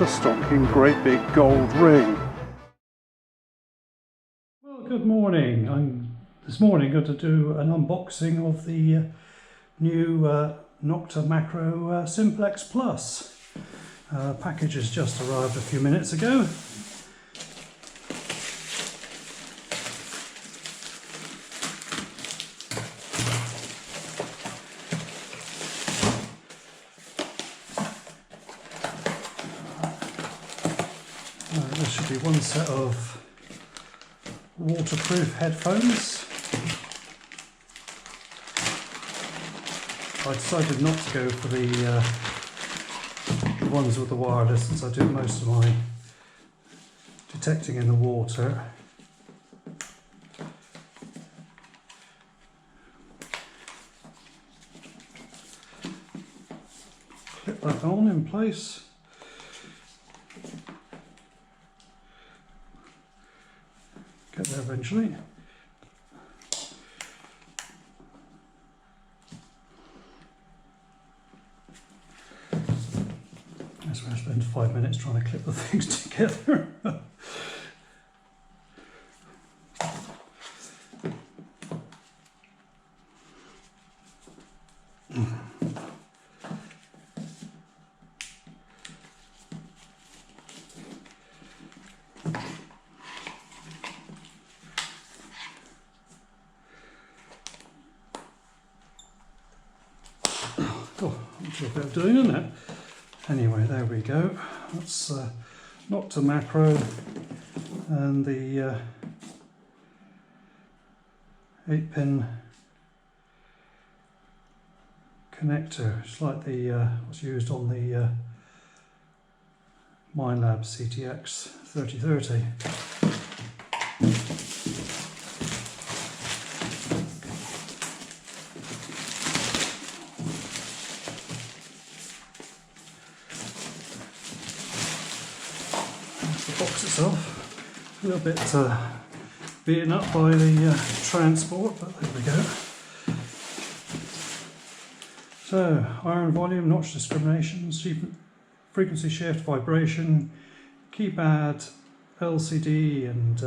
a stonking great big gold ring. Well, good morning. I'm this morning going to do an unboxing of the new Nokta Makro Simplex Plus. Package has just arrived a few minutes ago. There should be one set of waterproof headphones. I decided not to go for the ones with the wireless, since I do most of my detecting in the water. Clip that on in place. Get there eventually. That's where I spend 5 minutes trying to clip the things together. Oh, that's a bit of doing, isn't it? Anyway, there we go. That's Nokta Makro and the 8-pin connector. It's like the what's used on the Minelab CTX3030. The box itself, a little bit beaten up by the transport, but there we go. So, iron volume, notch discrimination, frequency shift, vibration, keypad, LCD and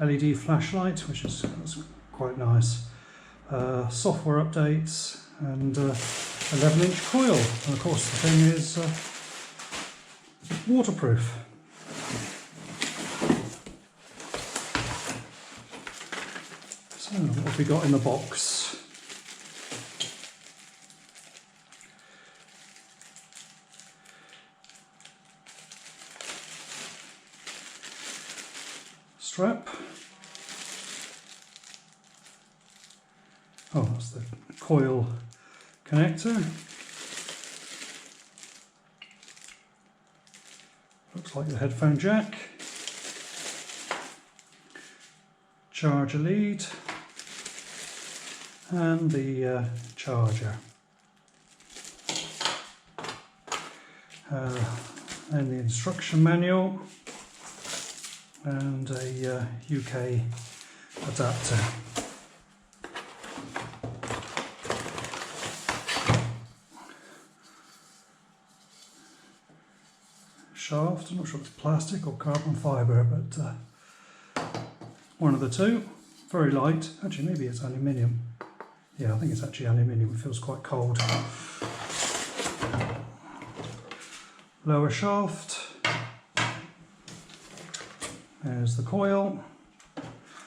LED flashlight, which is quite nice. Software updates and 11-inch coil, and of course the thing is waterproof. So what have we got in the box? Strap. Oh, that's the coil connector. Looks like the headphone jack. Charger lead. And the charger. And the instruction manual. And a UK adapter. Shaft, I'm not sure if it's plastic or carbon fibre, but one of the two. Very light. Actually, maybe it's aluminium. Yeah, I think it's actually aluminium. It feels quite cold. Lower shaft. There's the coil.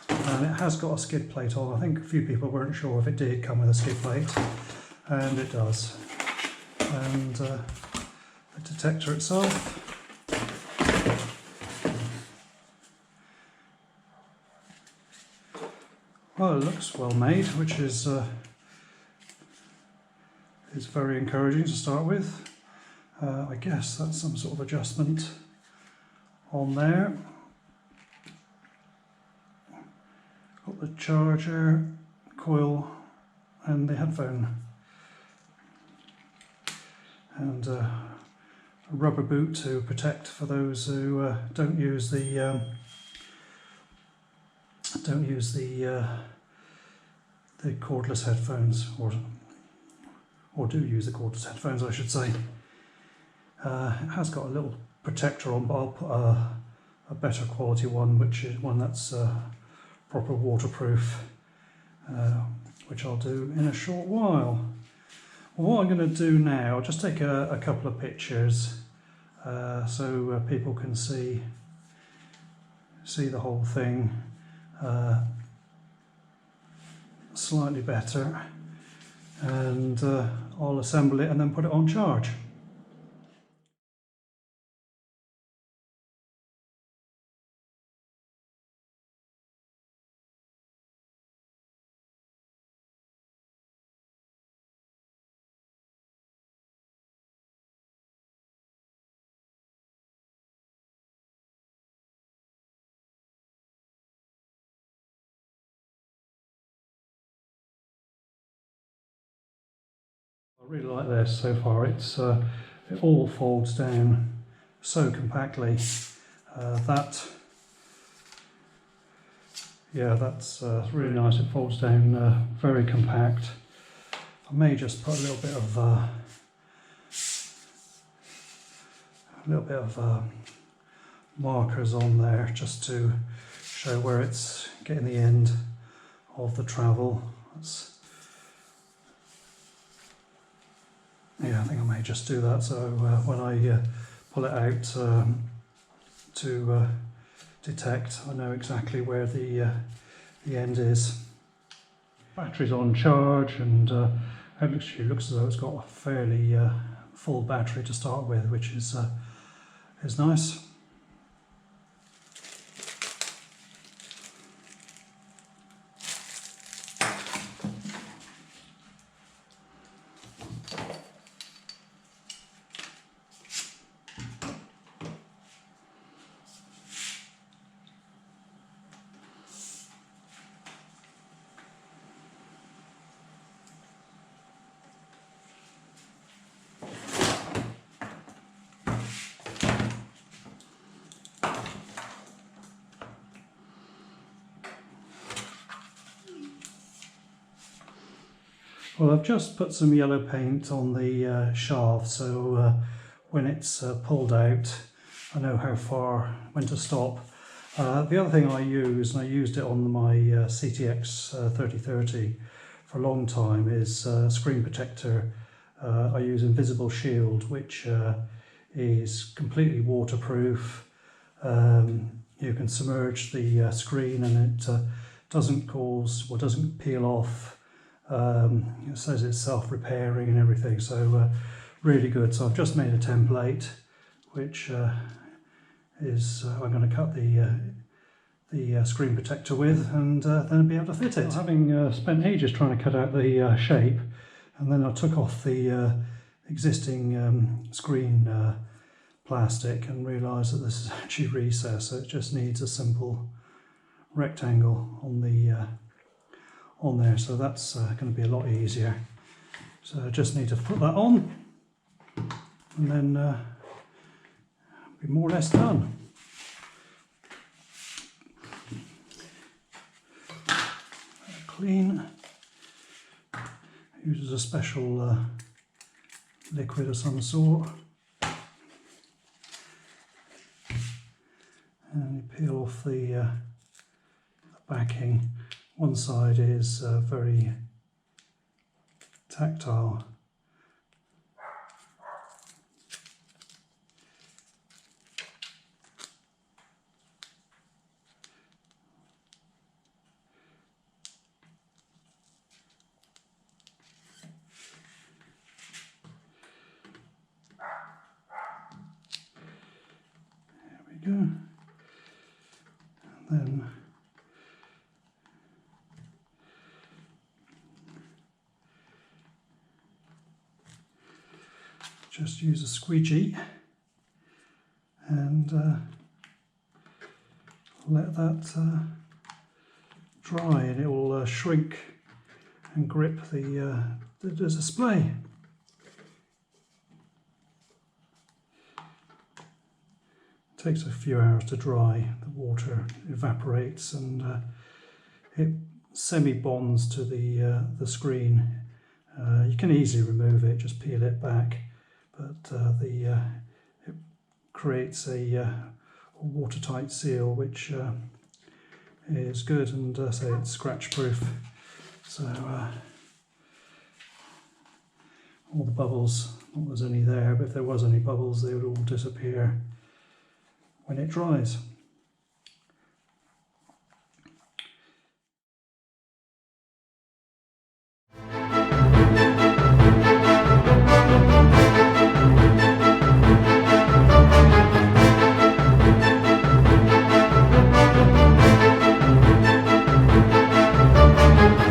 And it has got a skid plate on. I think a few people weren't sure if it did come with a skid plate. And it does. And the detector itself. Well, it looks well made, which is very encouraging to start with. I guess that's some sort of adjustment on there. Got the charger, coil, and the headphone, and a rubber boot to protect for those who don't use the cordless headphones, or do use the cordless headphones, I should say. It has got a little protector on, but I'll put a better quality one, which is one that's proper waterproof, which I'll do in a short while. Well, what I'm going to do now, I'll just take a couple of pictures so people can see the whole thing slightly better, and I'll assemble it and then put it on charge. I really like this so far. It all folds down so compactly. That's really nice. It folds down very compact. I may just put a little bit of markers on there just to show where it's getting the end of the travel. Yeah, I think I may just do that, so when I pull it out to detect, I know exactly where the end is. Battery's on charge, and it looks as though it's got a fairly full battery to start with, which is nice. Well, I've just put some yellow paint on the shaft, so when it's pulled out, I know how far, when to stop. The other thing I use, and I used it on my CTX3030 for a long time, is screen protector. I use Invisible Shield, which is completely waterproof. You can submerge the screen and it doesn't peel off. It says it's self-repairing and everything, so really good. So I've just made a template, which is I'm going to cut the screen protector with, and then I'll be able to fit it. Having spent ages trying to cut out the shape, and then I took off the existing screen plastic and realised that this is actually recessed, so it just needs a simple rectangle on there, so that's going to be a lot easier. So I just need to put that on, and then be more or less done. Clean. Uses a special liquid of some sort, and you peel off the backing. One side is very tactile. There we go. And then just use a squeegee and let that dry, and it will shrink and grip the display. It takes a few hours to dry. The water evaporates and it semi-bonds to the screen. You can easily remove it, just peel it back, but it creates a watertight seal, which is good, and so it's scratch proof. So all the bubbles, not there's any there, but if there was any bubbles, they would all disappear when it dries.